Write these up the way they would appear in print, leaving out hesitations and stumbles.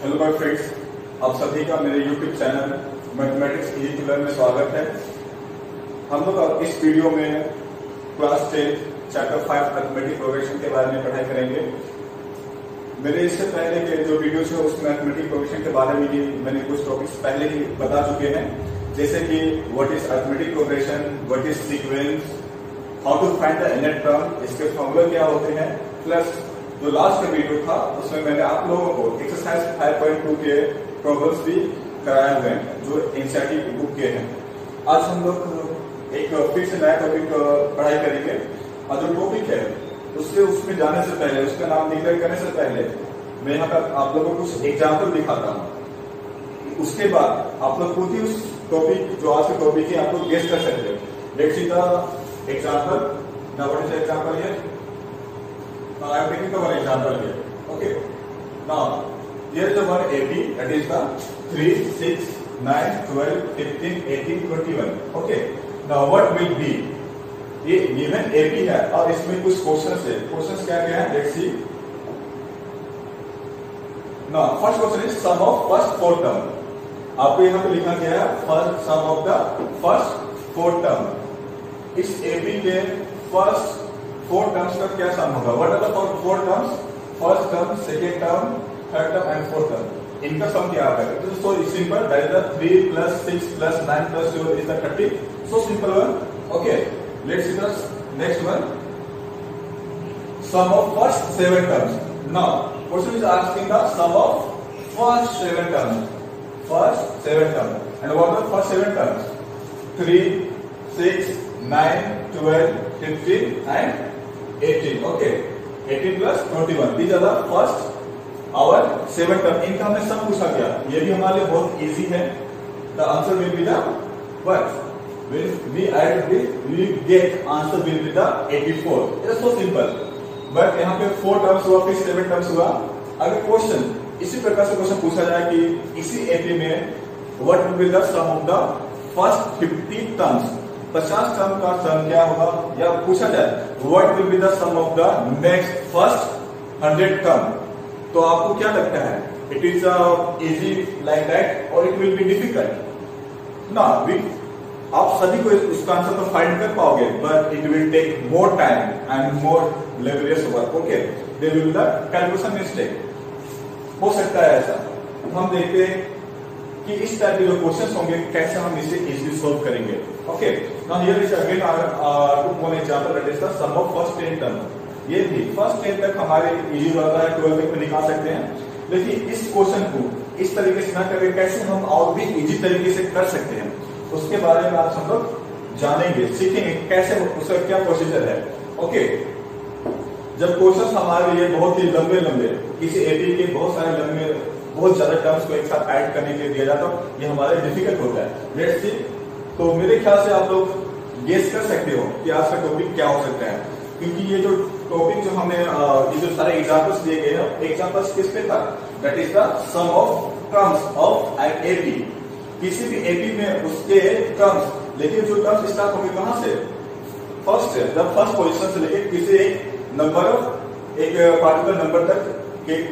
Hello my friends, आप सभी का मेरे YouTube channel mathematics easy to learn में स्वागत है। हम लोग अब इस वीडियो में क्लास 10 चैप्टर 5 मैथमेटिक्स प्रोग्रेशन के बारे में पढ़ाई करेंगे। मेरे इससे पहले के जो वीडियोस है उसमें मैथमेटिक्स प्रोग्रेशन के बारे में ही मैंने कुछ टॉपिक्स पहले ही बता चुके हैं, जैसे कि what is arithmetic progression, what is sequence, how to find the inner term, इसके फॉर्मूले क्या होते हैं, प्लस जो लास्ट का वीडियो था उसमें मैंने आप लोगों को एक्सरसाइज 5.2 के प्रॉब्लम्स भी कराए हुए हैं जो एनसीईआरटी बुक के हैं। आज हम लोग एक फिर से नया टॉपिक पढ़ाई करेंगे और जो टॉपिक है उसमें जाने से पहले, उसका नाम डिक्लेयर करने से पहले मैं यहाँ पर आप लोगों को कुछ एग्जाम्पल दिखाता हूँ। उसके बाद आप लोग खुद ही उस टॉपिक जो आज का टॉपिक है आप लोग गेस कर सकते हो। Let's see the example. Now what is the example here? I am taking the one example here. Okay. Now, here is the one AP, that is the 3, 6, 9, 12, 15, 18, 21. Okay. Now, what will be? ये given AP है और इसमें कुछ questions है। Questions क्या क्या है? Let's see. Now, first question is sum of first four term. आपको यहाँ पे लिखा गया है first sum of the first four term. इस AP के first फोर टर्म्स का क्या सम होगा? What are the four terms? First term, second term, third term and fourth term. इनका सम क्या आता है? So simple, that is the 3 plus 6 plus 9 plus 12 is the 30। So simple one. Okay, let's see the next one, sum of first 7 terms. Now question is asking the sum of first 7 terms, first 7 terms. And what are first 7 terms? 3, 6, 9, 12, 15 and 18. Okay, 18 plus 21. These are the first our 7 term. इनका हमने सब पूछा गया। ये भी हमारे लिए बहुत इजी है। The answer will be the what? When we add this, we get answer will be the 84. It is so simple. But यहाँ पे 4 terms हुआ, फिर 7 terms हुआ। अगर क्वेश्चन इसी प्रकार से क्वेश्चन पूछा जाए कि इसी AP में what will be the sum of the first 50 terms, 50 term का सम क्या होगा, या पूछा जाए what will be the sum of the next first 100 term, तो आपको क्या लगता है? It is easy like that और इट विल बी डिफिकल्ट ना? आप सभी को उसका आंसर तो फाइंड कर पाओगे, but it will take more time and more laborious work. Okay, there will be the calculation mistake. हो सकता है ऐसा। हम देखते हैं कि इस टाइप के जो क्वेश्चंस होंगे कैसे हम इसे इजीली सॉल्व करेंगे। Okay, now here is again to one example, that is the sum of first 10 term. ये भी फर्स्ट 10 तक हमारे इजी रहता है, 12 तक निकाल सकते हैं। लेकिन इस क्वेश्चन को इस तरीके से ना करके कैसे हम और भी इजी तरीके से कर सकते हैं, उसके बारे में आज हम लोग जानेंगे, सीखेंगे कैसे उसका क्या प्रोसीजर है। ओके, जब क्वेश्चन हमारे लिए बहुत ही लंबे लंबे, किसी एपी के बहुत सारे लंबे, बहुत ज्यादा टर्म्स को एक साथ ऐड करने के लिए दिया जाता है, ये हमारे डिफिकल्ट होता है। Let's see. तो मेरे ख्याल से आप लोग गेस कर सकते हो कि आज का टॉपिक क्या हो सकता है, क्योंकि ये जो टॉपिक जो हमें ये जो सारे एग्जांपल्स दिए गए हैं, एग्जांपल्स किस पे था? That is the sum of terms of an AP. किसी भी एपी में उसके टर्म्स, लेकिन जो टर्म्स स्टार्ट होंगे कहां से? फर्स्ट है, द फर्स्ट पोजीशन से लेके किसी एक नंबर ऑफ एक पार्टिकुलर नंबर तक के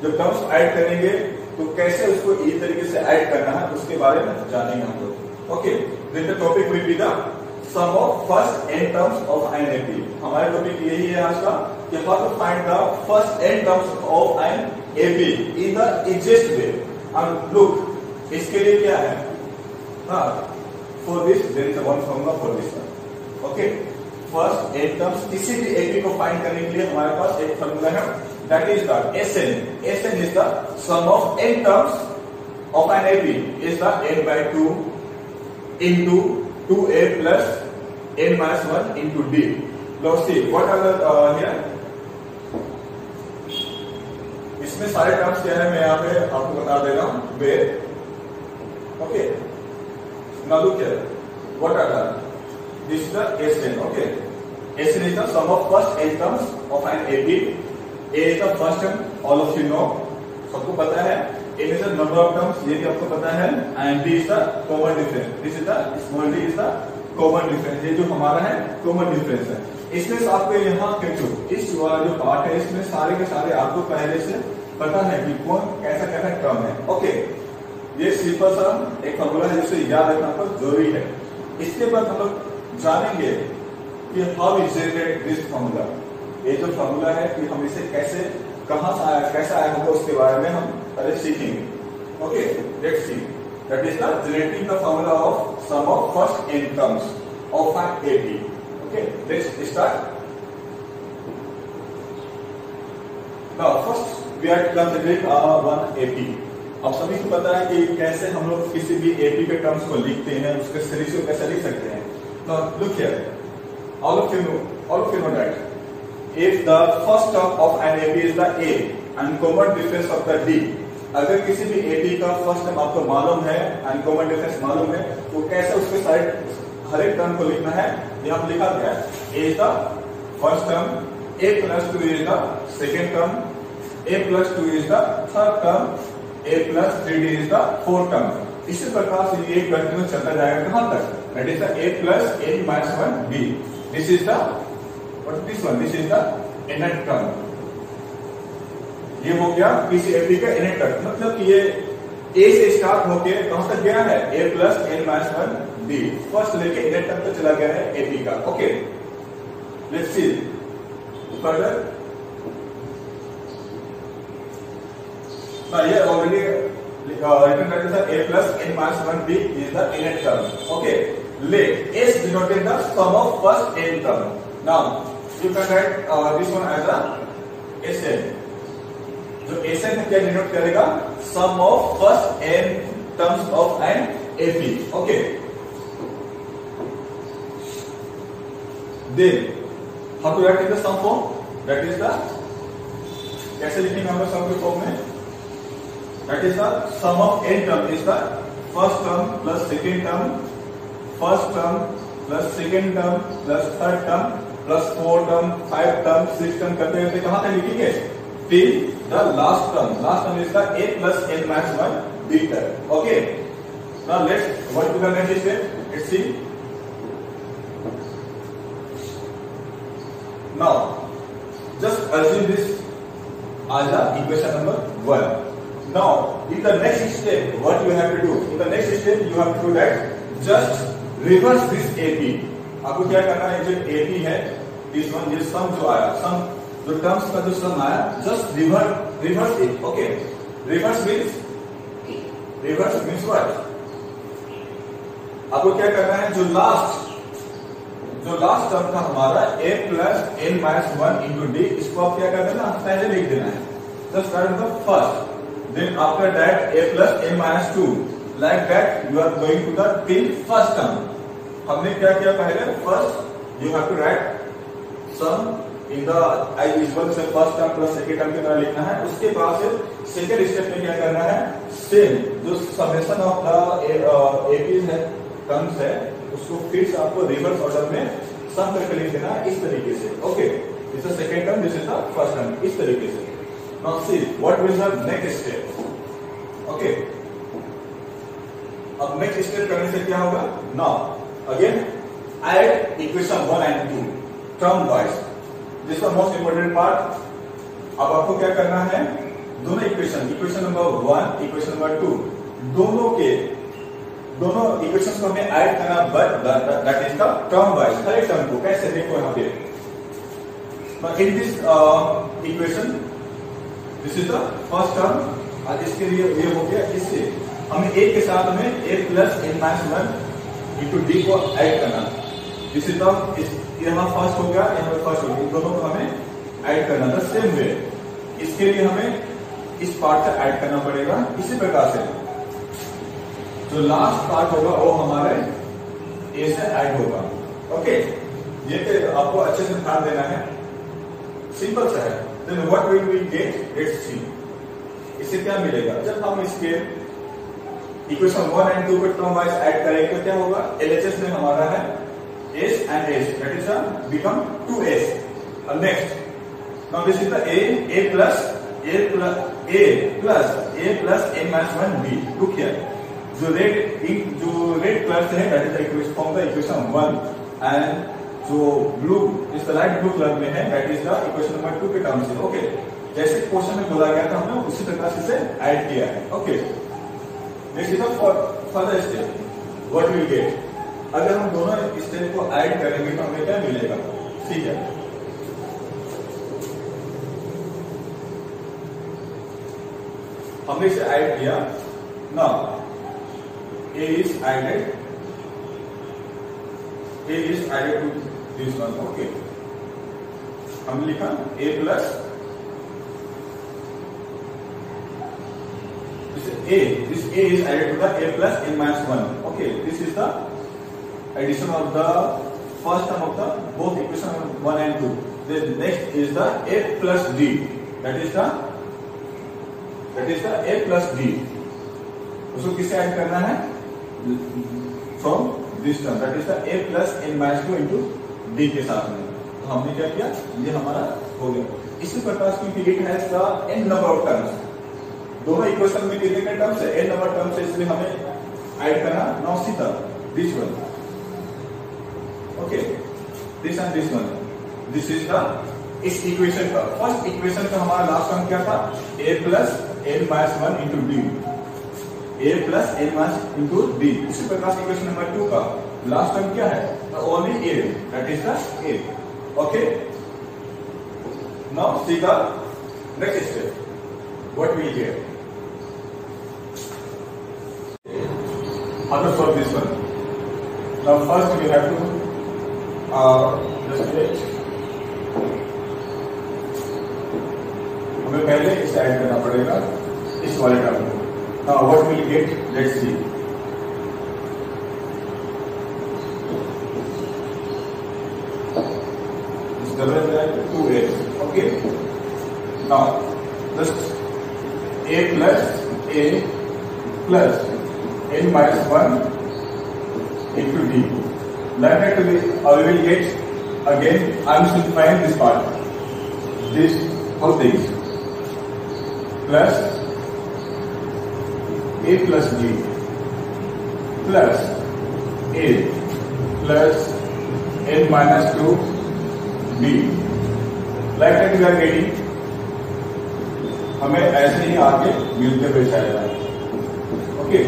जो टर्म्स ऐड करेंगे, तो कैसे उसको इस तरीके से ऐड करना है उसके बारे में जानेंगे हम लोग। Okay, then the topic will be the sum of first n terms of an AP. हमारे टॉपिक यही है आज का कि how to find the first n terms of an AP in the easiest way. And look, इसके लिए क्या है? हाँ, for this there is a one formula for this one. Okay, first n terms किसी भी AP को find करने के लिए हमारे पास एक फॉर्मूला है, that is the SN. SN is the sum of n terms of an AP is the n by 2 into 2a plus n minus 1 into d. Now see what are the here? इसमें सारे terms क्या है मैं यहाँ पे आपको बता दे रहा हूँ। where, okay, now look here, what are the, this is the SN. Okay, SN is the sum of first n terms of an AP. A is the first term, all of you know, सबको पता है। N is the number of terms, ये भी आपको पता है। And D is the common difference. This is the small d is the common difference. ये जो हमारा है common difference है। इसमें आपको यहाँ इस वाला जो पार्ट है इसमें सारे के सारे आपको पहले से पता है कि कौन कैसा कैसा टर्म है। ओके, ये सिंपल सा एक फॉर्मूला है जिसे याद रखना बहुत जरूरी है। इसके बाद हम लोग जानेंगे कि how is generated this formula. ये जो फॉर्मूला है कि हम इसे कैसे, कहां से आया, कैसा आया होगा, उसके बारे में हम पहले सीखेंगे। Okay, let's see that is the generating the formula of sum of first n terms of an AP. Okay, let's start. Now first we are considering one AP. अब सभी को पता है कि कैसे हम लोग किसी भी एपी के टर्म्स को लिखते हैं, उसके सीरीज को कैसे लिख सकते हैं। तो look here, all of you know that if the first term of an AP is the A and common difference of the D, अगर किसी भी AP का फर्स्ट टर्म आपको मालूम है एंड कॉमन डिफरेंस मालूम है, तो कैसे उसके साइड हर एक टर्म को लिखना है, यहाँ लिखा गया है। A is the first term, A plus 2 is the second term, A plus 2 is the third term, A plus 3D is the fourth term। इसी प्रकार से ये कंटिन्यू चलता जाएगा कहां तक, that is the A plus n minus 1 B। This is the what is this one? This is the nth term। ये हो गया किसी एपी का nth टर्म, मतलब कि ये A से स्टार्ट होके कहां तक गया है, A plus n minus 1 B, first लेके nth टर्म तक चला गया है एपी का। Okay, let's C further. ना ये already written that is the A plus n minus 1 B is the nth term। Okay, let S denoted the sum of first n term। Now you can write this one as a Sn। जो Sn है क्या denote करेगा, sum of first n terms of an AP। Okay, then how to write in the sum form, that is the, कैसे लिखेंगे हम लोग sum के form में, that is the sum of n term is the first term plus second term, first term plus second term plus third term plus fourth term, five term, six term करते करते कहां तक लिखेंगे, till the last term। last term is the A plus n minus 1 B term। okay, now let's what to the next step, let's see। now just assume this as the equation number 1। Now, in the next step, what you have to do? In the next step, you have to do that just reverse this AP। आपको क्या करना है, जो AP है, this one, ये sum जो आया, sum जो terms का जो sum आया, just reverse it। Okay, reverse means what? आपको क्या करना है, जो लास्ट टर्म था हमारा A plus n minus 1 into D, इसको आप क्या कर देना, पहले लिख देना है। Just start with the first। Then after that A plus n minus 2, like that you are going to the till first term। हमने क्या किया पहले, first you have to write sum in the as usual से first term plus second term की तरह लिखना है। उसके बाद से सेकंड स्टेप में क्या करना है, सेम जो समेशन ऑफ द एपीज है, टर्म्स है, उसको फिर से आपको रिवर्स ऑर्डर में सम करके लिख देना है इस तरीके से। Okay, this is second term, this is the first term, इस तरीके से। Now see what will the next step। Okay, अब next step करने से क्या होगा, now again add equation 1 and 2 term wise। this is the most important part। अब आपको क्या करना है, दोनों इक्वेशन नंबर 1, इक्वेशन नंबर 2, दोनों इक्वेशंस को हमें ऐड करना, but that is the term wise. हर एक टर्म को कैसे देखो यहाँ पे, in this equation this is the first term, और इसके लिए ये हो गया, इससे हमें A के साथ में A plus n minus 1 into D को ऐड करना। दिस इज द, यहाँ फर्स्ट हो गया, यहाँ फर्स्ट हो गया, इन दोनों को हमें ऐड करना। द सेम वे इसके लिए हमें इस पार्ट से ऐड करना पड़ेगा। इसी प्रकार से जो लास्ट पार्ट होगा वो हमारे A से ऐड होगा। ओके, ये पे आपको अच्छे से ध्यान देना है, सिंपल सा है। Then what will we get? Let's see। इससे क्या मिलेगा, जब हम इसके इक्वेशन 1 and 2 को टर्म वाइज ऐड करेंगे तो क्या होगा, LHS में हमारा है S and S, that is become 2S। and next now this is the A plus n minus 1 B। look here, जो रेड कलर से है that is the equation from the equation 1, and जो blue इस light blue colour में है that is the equation number 2 के term से। Okay, जैसे क्वेश्चन में बोला गया था हमने उसी प्रकार से इसे ऐड किया है। Okay, next is further step, what will gate. अगर हम दोनों स्टेप को ऐड करेंगे तो हमें क्या मिलेगा, ठीक है। हमने इसे ऐड किया, now a is added to this one। Okay, हमने लिखा a plus this a is added to the a plus n minus 1। okay, this is the addition of the first term of the both equation 1 and 2। then next is the a plus d, that is the a plus d। उसको किसे add करना है, from this term, that is the a plus n minus 2 into d के साथ में। तो हमने क्या किया, ये हमारा हो गया। इसी प्रकार क्योंकि it has the n number of terms, दोनों इक्वेशन में कितने टर्म्स है, n नंबर टर्म्स है, इसलिए हमें ऐड करना now see the this one. Okay, this and this one, this is the इस इक्वेशन का फर्स्ट इक्वेशन का हमारा लास्ट टर्म क्या था, a plus n minus 1 into d, a plus n minus into d। इसी प्रकार equation number 2 का last term क्या है, only a, that is the a। Okay, now see the next step, what will gate. How to solve this one? Now first we have to just wait। हमें पहले इसे add करना पड़ेगा इस वाले टर्म को। Now what will get? Let's see। It's double by 2a। Okay। Now just a plus n minus 1 into d, like that we will get, again I am simplifying this part, this whole thing, plus a plus d plus a plus n minus 2 d, like that we are getting, हमें ऐसे ही आगे मिलते हुए जाएगा। Okay,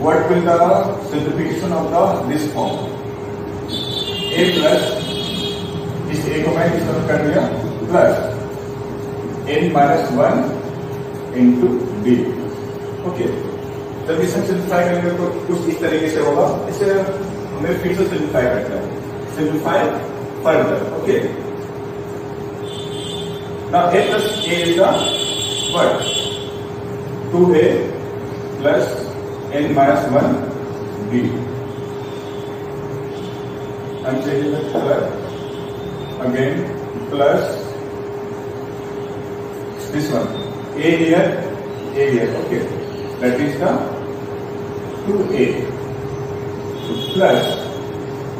what will the simplification of the this form, a plus इस a को मैं किस तरह कर दिया, plus n minus 1 into d। Okay, जब इसे सिंप्लीफाई करेंगे तो कुछ इस तरीके से होगा। इसे हमें फिर से सिंप्लीफाई करते हैं, simplify further. Okay, now a plus a is the what, 2a plus n minus 1 d। I'm changing the color again, plus this one, a here, okay, that is the 2a plus,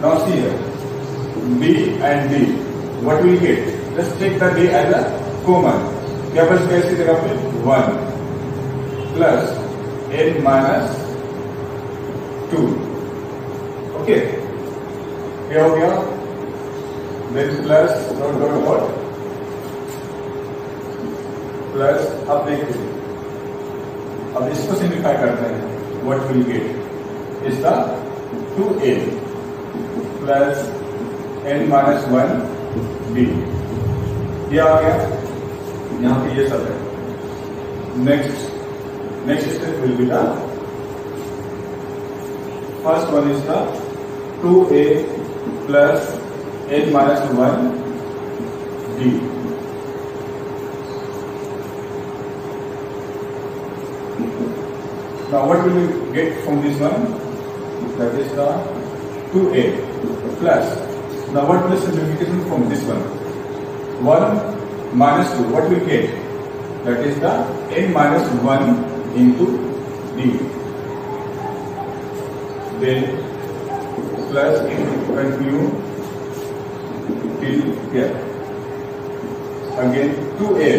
now see here, b and d, what we get, just take the d as a common, क्या बच गया इसकी जगह पे 1 plus n minus 2। Okay, क्या हो गया, then plus dot dot dot plus. अब देखिए, अब इसको सिंप्लीफाई करते हैं, what will get is the 2a plus n minus 1 d। ये आ गया, यहाँ पे ये सब है। Next step will be the first one is the 2a plus n minus 1 d। Now what will we get from this one, that is the 2a plus, now what will the simplification from this one, 1 minus 2, what we get, that is the n minus 1 into d, then plus continue till here, again 2a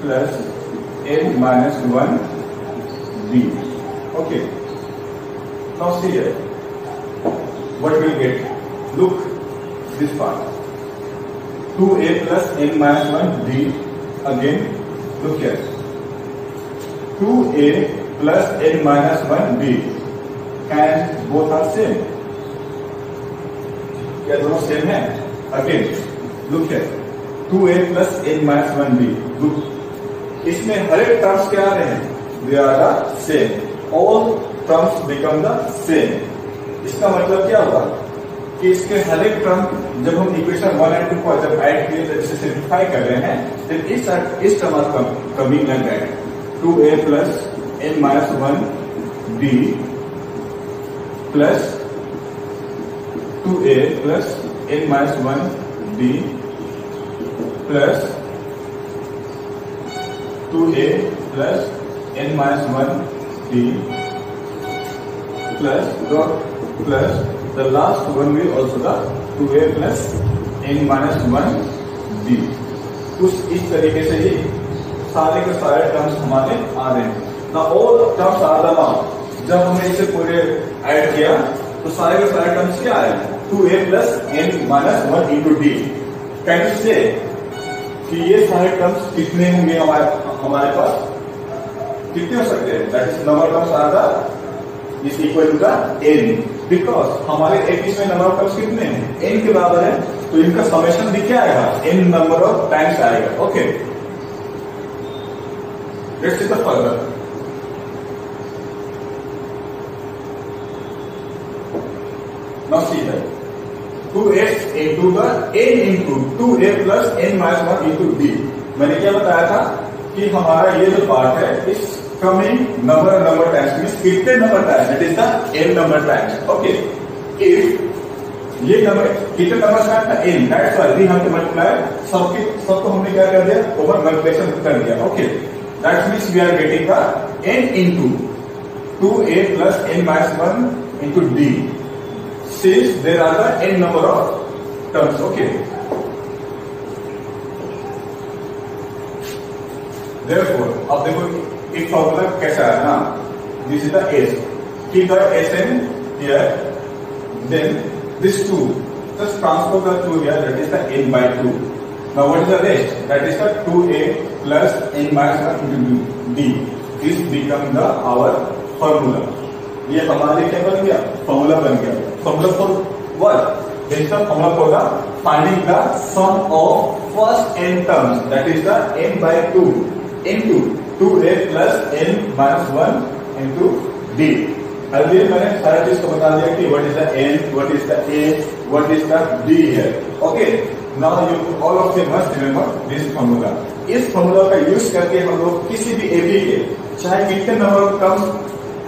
plus n minus 1 d। okay, now see here, what we will get, look this part, 2a plus n minus 1 d. Again, look here. 2a plus n minus 1 d. Can both are same? क्या दोनों same है? Again, look here. 2a plus n minus 1 d. Look. इसमें हर एक terms क्या आ रहे हैं? They are the same. All terms become the same. इसका मतलब क्या हुआ कि इसके हर एक टर्म जब हम इक्वेशन 1 और 2 को जब ऐड किए जब इसे सिंप्लीफाई कर रहे हैं तो इस टर्म का coming like that 2a plus n minus 1 d plus 2a plus n minus 1 d plus 2a plus n minus 1 d plus the last one will also the 2a plus n minus 1 d. कुछ इस तरीके से ही सारे के सारे terms हमारे आ रहे हैं. Now all terms are the now. जब हमने इसे पूरे ऐड किया तो सारे के सारे टर्म्स क्या आए? 2a plus n minus 1 into d. Can you से कि ये सारे टर्म्स कितने होंगे हमारे पास? कितने हो सकते हैं? That is number terms are the is equal to the n. Because हमारे एक इसमें नंबर ऑफ टर्म्स कितने हैं? n के बराबर है, तो इनका समेशन भी क्या आएगा? n नंबर ऑफ टाइम्स आएगा. Okay, let's see the further. Now see that 2x into the n into 2a plus n minus 1 into d. मैंने क्या बताया था कि हमारा ये जो पार्ट है इस कमिंग नंबर टाइम्स मींस कितने number times? That is the n number times. Okay, if ये नंबर कितने नंबर टाइम्स था? n. That's why we have to multiply सबको हमने क्या कर दिया? ओवर मल्टीप्लिकेशन कर दिया. Okay, that means we are getting the n into 2a plus n minus 1 into d. Since there are the n number of terms. Okay. Therefore, अब देखो एक फॉर्मूला कैसा है ना? This is the s. Keep the sn here. Then this 2. Just transfer the 2 here. That is the n by 2. Now what is the rest? That is the 2a plus n minus 1 into d. This become the our formula. ये हमारे क्या बन गया? Formula बन गया. Formula for what? This is the formula for the finding the sum of first n terms. That is the n by 2 into 2a plus n minus 1 into d. Earlier मैंने सारा चीज को बता दिया कि what is the n, what is the a, what is the d here. Okay, now you all of you must remember this formula. इस formula का use करके हम लोग किसी भी एबी के चाहे कितने नंबर ऑफ टर्म्स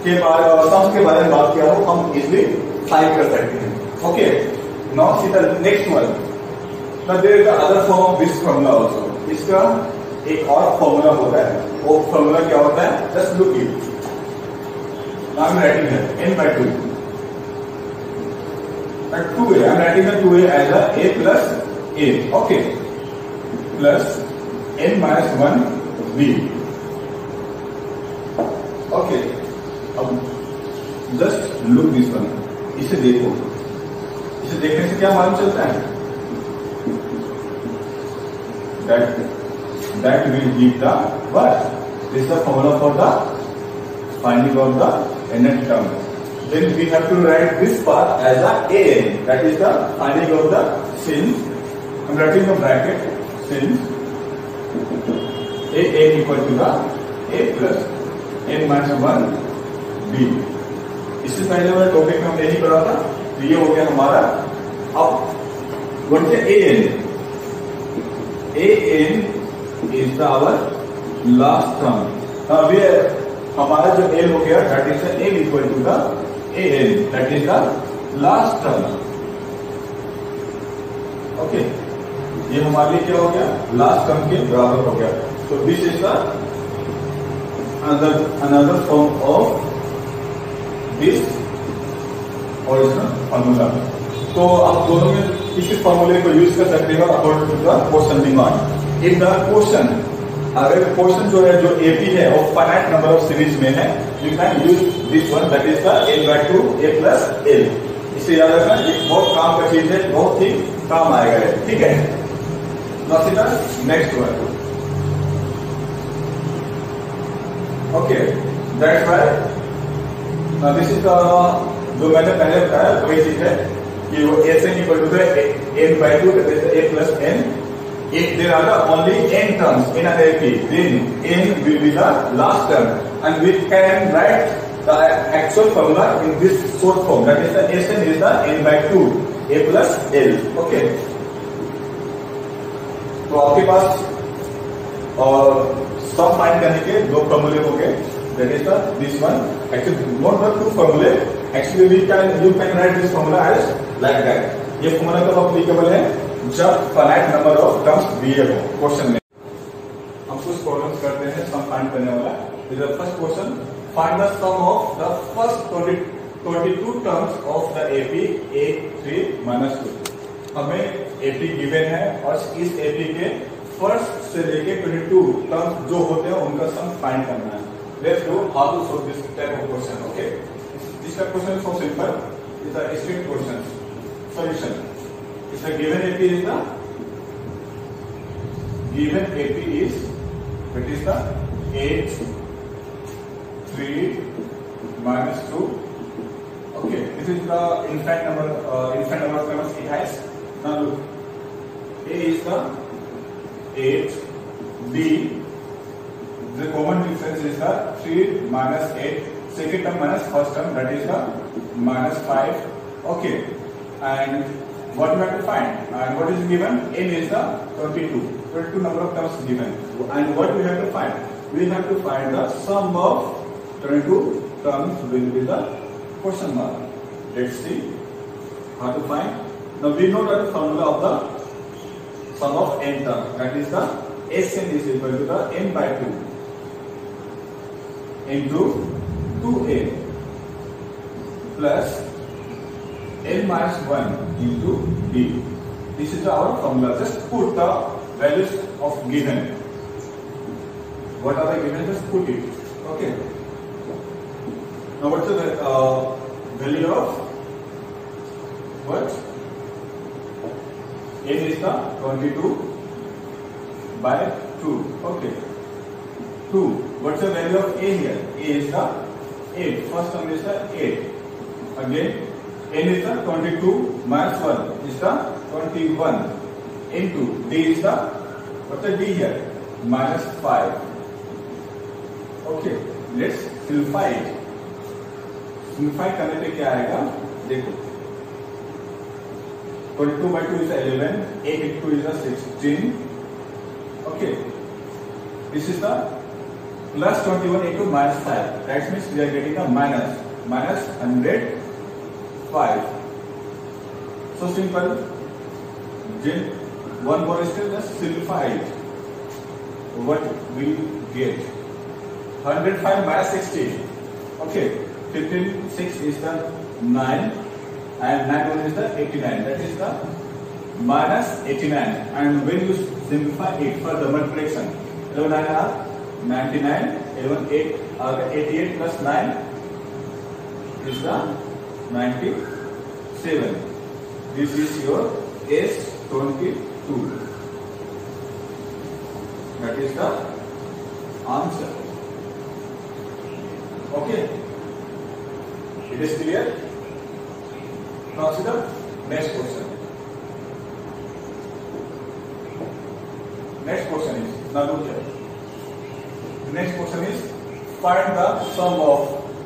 के बारे में बात किया हो हम इजिली फाइंड कर सकते हैं. Okay, now see the next one. Now there is the other form of this formula also. इसका एक और फॉर्मूला होता है. वो फॉर्मूला क्या होता है? Just look it. Now I am writing here n by 2. At 2a, I am writing the 2a as a plus a. Okay, plus n minus 1 b. Okay. अब जस्ट लुक दिस वन. इसे देखो. इसे देखने से क्या मालूम चलता है? That will give the what? This is the formula for the finding of the nth term. Then we have to write this part as a an. That is the finding of the since. I am writing the bracket since a equal to the a plus n minus 1 b. इससे पहले वाले topic में हमने यही पढ़ा था. तो ये हो गया हमारा. अब what is an? an is the our last term. अब ये हमारा जो n हो गया that is n equal to the an. That is the last term. Okay, ये हमारे लिए क्या हो गया? लास्ट टर्म के बराबर हो गया. तो this is the another form of this original formula. तो आप दोनों में इसी फॉर्मूले को यूज कर सकते हो according to the question demand. In the question अगर क्वेश्चन जो है जो एपी है वो फाइनाइट नंबर ऑफ सीरीज में है, you can use this one. That is the n by 2 a plus l. इसे याद रखना, ये बहुत काम का चीज है, बहुत ही काम आएगा. ठीक है. Now see the next one. Okay, that's why this is the जो मैंने पहले बताया वही चीज है कि वो Sn equal to the n by 2, that is a plus n. If there are the only n terms in an AP, then n will be the last term, and we can write the actual formula in this short form. That is the Sn is the n by 2, a plus l. Okay. तो आपके पास और सम find करने के दो फॉर्मूले हो गए. That is the this one. Actually, not the two formula. Actually, you can write this formula as like that. ये फॉर्मूला कब अप्लीकेबल है? जब फाइनाइट नंबर ऑफ टर्म्स दिए हो क्वेश्चन में. हम कुछ प्रॉब्लम्स करते हैं सम फाइंड करने वाला. Is the first question, find the sum of the first 22 terms of the AP A3 minus 2. हमें एपी गिवन है और इस एपी के फर्स्ट से लेके 22 टर्म्स जो होते हैं उनका सम फाइंड करना है. Let's do how to solve this type of question. Okay, this question is so simple. Is the strict question. Solution. Is the given AP is the given AP is that is the 8 3 minus 2. Okay, this is the infinite number of terms it has. Now look, A is the 8, B the common difference is the 3 minus 8, second term minus first term, that is the minus 5. Okay. And what we have to find, and what is given, n is the 22 number of terms given, and what we have to find, we have to find the sum of 22 terms will be the question mark. Let's see how to find. Now we know that the formula of the sum of n terms, that is the Sn is equal to the n by 2 into 2a plus n minus 1 into b. This is our formula. Just put the values of given. What are the given? Just put it. Okay. Now what's the value of what? N is the 22 by 2. Okay. 2. What's the value of A here? A is the 8. First term is the 8. Again. N is the 22 minus 1 is the 21 into D is the, what's the D here? Minus 5. Okay, let's simplify it. Simplify करने पे क्या आएगा? देखो, 22 by 2 is 11, 8 into 2 is the 16. Okay, this is the plus 21 into minus 5. That means we are getting a minus 105. So simple. Then one more step, just simplify it. What we get? 105 minus 16. Okay. 15, 6 is the 9 and 9 1 is the 89. That is the minus 89. And when you simplify it for the multiplication, 11 9 are 99, 11 8 are 88 plus 9 is the 97. This is your S22. That is the answer. Okay. It is clear? Now see the next question. Next question is, now look here. The next question is, find the sum of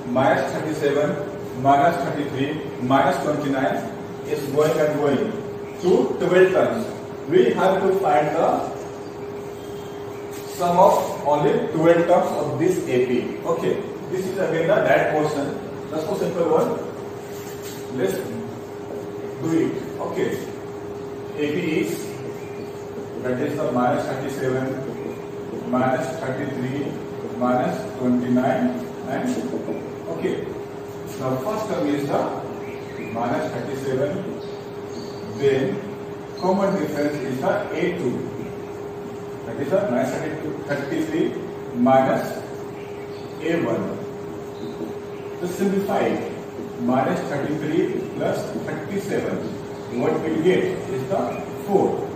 minus 37, minus 33, minus 29 is going and going to 12 terms. We have to find the sum of only 12 terms of this AP. Okay, this is again the that portion. Just a simple one. Let's do it. Okay, AP is, that is the minus 37, minus 33, minus 29 and okay. Now first term is the minus 37, then common difference is the A2, that is the minus 33 minus A1. To simplify it, minus 33 plus 37, what we get is the 4.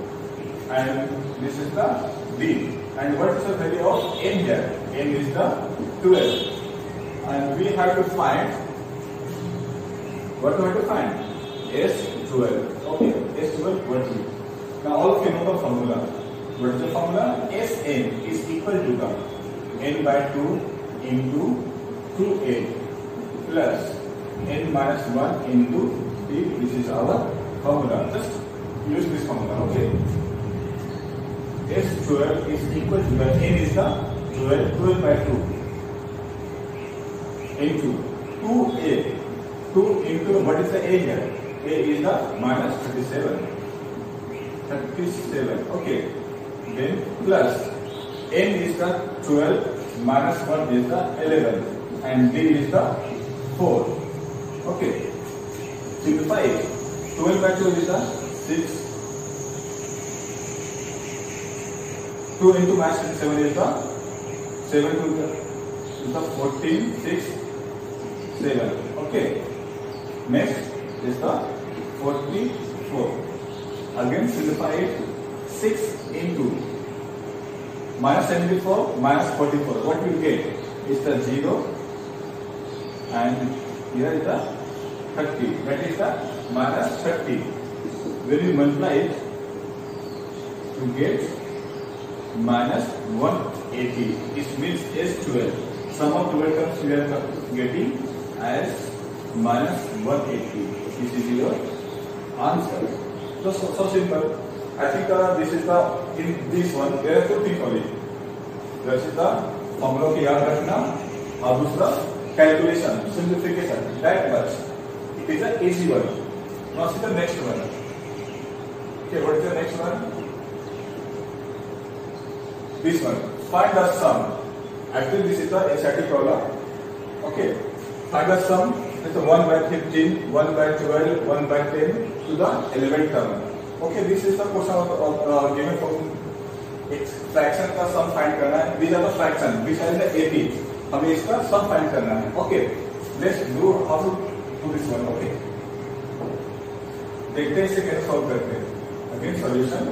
and this is the D. And what is the value of N here? N is the 12. And we have to find, what do we have to find? S12. Okay, S12 what is it? Now all of you know the formula. What is the formula? Sn is equal to the n by 2 into 2a plus n minus 1 into d. This is our formula. Just use this formula, okay? S12 is equal to the n is the 12 by 2 into 2a. 2 into what is the a here? A is the minus 37. 37. Okay. Then plus n is the 12 minus 1 is the 11 and d is the 4. Okay. Simplify it. 12 by 2 is the 6. 2 into minus 7 is the 7 to the 14, 6, 7. Okay. Next is the 44. Again simplify it. 6 into minus 74 minus 44. What we get is the 0 and here is the 30. That is the minus 30. When you multiply it, you get minus 180. This means S12. Sum of 12 terms we are getting as minus 180. This is your answer. So simple. I think this is the, in this one there are two things only. There is the formula की याद रखना और दूसरा calculation, simplification. That much. It is an easy one. Now see the next one. Okay, what is the next one? This one. Find the sum. Actually, this is the static problem. Okay. Find the sum. It's 1 by 15, 1 by 12, 1 by 10 to the 11th term. Okay, this is the question of given from fraction का sum find करना है. These are the fraction. Which are the 80. हमें इसका sum find करना है. Okay. Let's do how to do this one. Okay. देखते हैं इसे कैसे solve करते हैं. Again solution.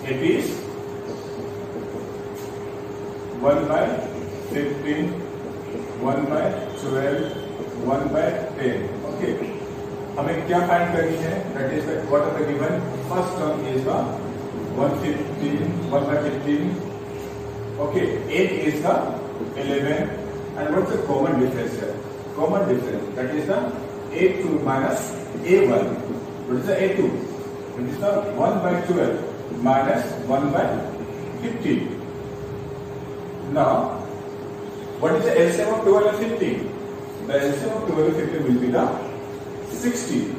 80 is 1 by 15, 1 by 12, 1 by 10. Okay. हमें क्या फाइंड करनी है? That is the what are the given? First term is the 115, 1 by 15. Okay, 8 is the 11. And what's the common difference here? Common difference. That is the A2 minus A1. What is the A2? It is the 1 by 12 minus 1 by 15. Now, what is the LCM of 12 and 15? The LCM of 12 and 15 will be the 60.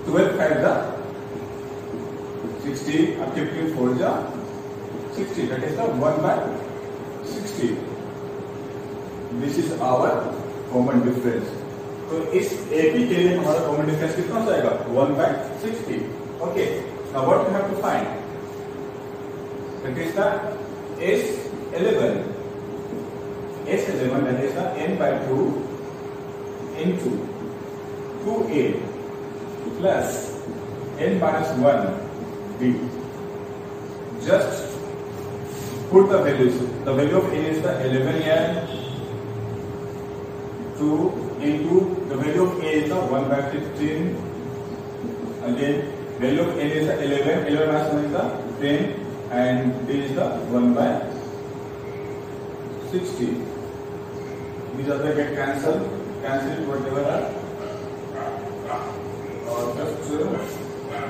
12 5 the 60 and 15 4 the 60. That is the 1 by 60. This is our common difference. तो इस AP के लिए हमारा common difference कितना हो जाएगा? 1 by 60. Okay. Now what we have to find? That is the S11. S11 that is the n by 2 into 2a plus n minus 1 b. Just put the values. The value of a is the 11 here. 2 into the value of a is the 1 by 15. Again, value of n is the 11. 11 minus 1 is the 10, and b is the 1 by 60. These are the get cancelled. Cancel whatever are. Just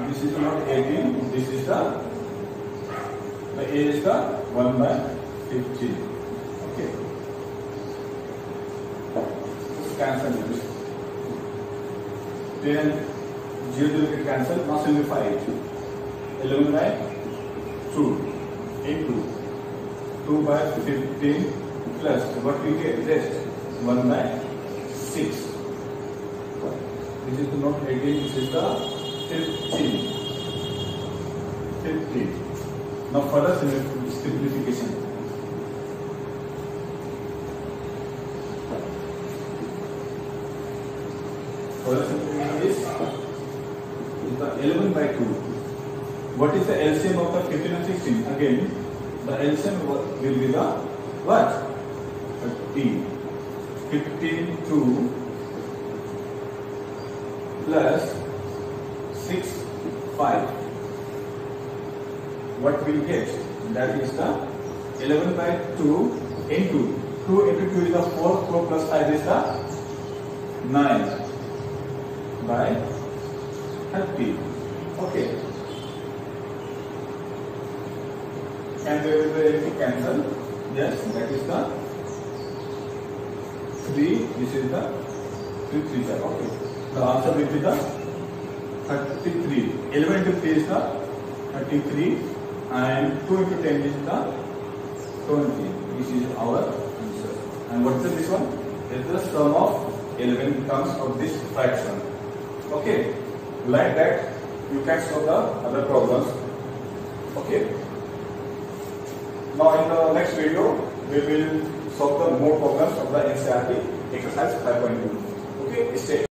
this is not 18. This is the a is the 1 by 15. Okay. Just cancel this. Then 0 get cancelled. Now simplify it. 11 by 2 into 2 by 15 plus what we get rest 1 by 6. This is not 18, this is the 15. 50. Now further simplification. Further simplification is the 11 by 2. what is the LCM of the 15 and 16? Again, the LCM will be the what? 30. 15 plus 6, 5. What we'll get? That is the 11 by 2 into 2 into 2 is the 4. 4 plus 5 is the 9 by 30. Okay. And there will be anything cancel. Yes, that is the 3. This is the 3 3. Okay. The answer will be the 33. 11 into 3 is the 33 and 2 into 10 is the 20. This is our answer. And what is this one? It is the sum of 11 terms of this fraction. Okay. Like that, you can solve the other problems. Okay. Now in the next video, we will solve the more problems of the NCERT exercise 5.2. Okay. Stay.